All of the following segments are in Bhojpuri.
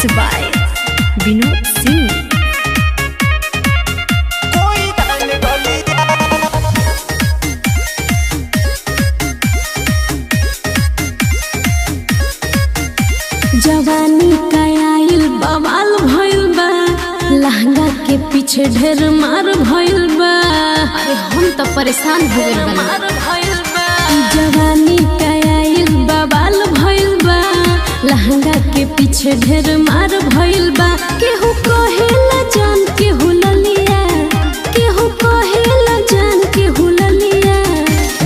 Mixed by Vinod Singh. जवानी का आइल बवाल भइल बा, लहंगा के पीछे ढेर मार भइल बा। अरे हम तो परेशान हो गइल बा। जवानी का आइल बवाल भइल बा, लहंगा के पीछे ढेर मार भइल बा। केहू कहेला जान केहू ललिया, केहू कहेला जान केहू ललिया।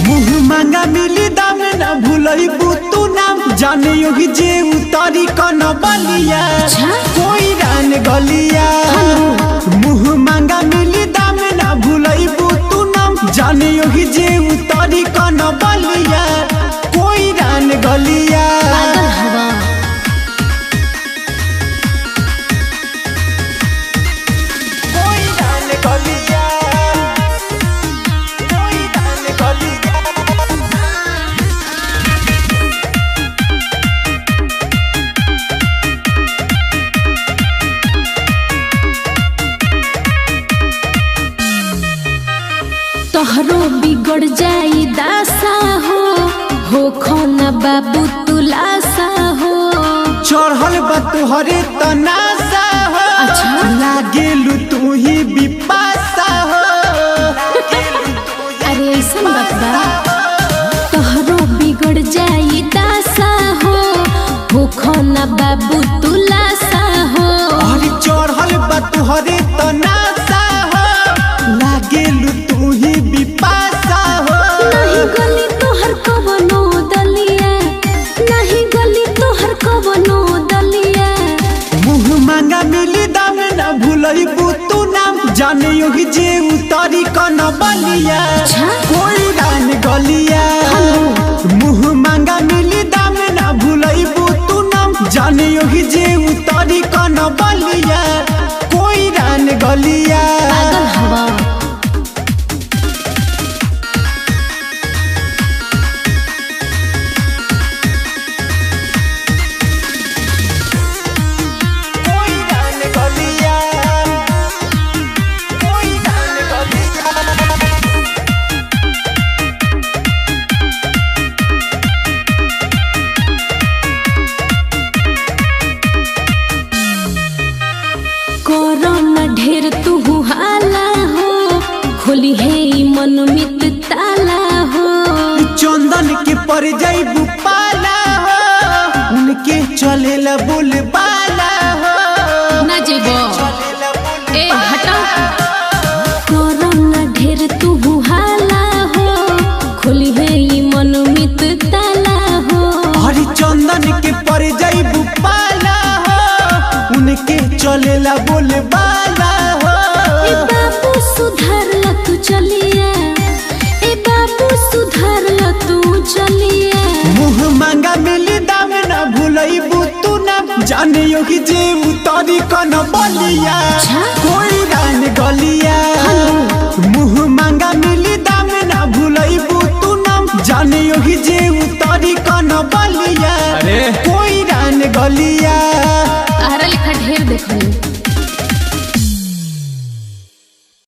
मुँह मांगा मिली दाम न भूलइबू तू नाम, जाने योगी जे उतारी कन बलिया कोई रान गलिया। मुँह मांगा मिली दाम न भूलइबू तू नाम, जाने योगी जे उतारी कन बलिया कोई रान गलिया। पागल हवा कोई रान गलिया, कोई रान गलिया। तोहरो बिगड़ जाई दासा हो खोना बाबू तुलासा हो। चढ़ल बा तुहरे तनासा हो, अच्छा। लागेलू तू ही बिपासा हो। अरे ऐसा बात बा, तोहरो बिगड़ जाई दासा हो खोना बाबू तुलासा हो। अरे चढ़ल बा तुहरे तनासा हो, लागेलू तू ही बिपासा हो। नहीं गली तोहर कवनो दलिया, नहीं गली तोहर कवनो दलिया। मुँह मांगा मिली दाम न भूलइबू तू नाम, जाने योगी जे उतारी कन बलिया कोई रान गलिया। मुँह मांगा मिली दाम न भूलइबू तू नाम, जाने योगी जे उतारी कन बलिया कोई रान गलिया। पागल हवा कोई रान गलिया, कोई रान गलिया। कोरोना ढेर तू हाला हो, खोली है मनमित ताला हो। चंदन के पर जाइबू पाला हो, उनके चलेला बोलबाला हो। ना जेबो ए हटा। कोरोना ढेर तू हाला हो, खोली है मनमित ताला हो। हरी चंदन के पर जाइबू पाला हो, उनके चलेला बोलबाला हो। ए बाबू सुधार ल तू चलिया, ए बाबू सुधार ल तू चलिया। मुँह मांगा मिली दाम न भूलइबू तू नाम, जाने योगी जे उतारी कन बलिया कोई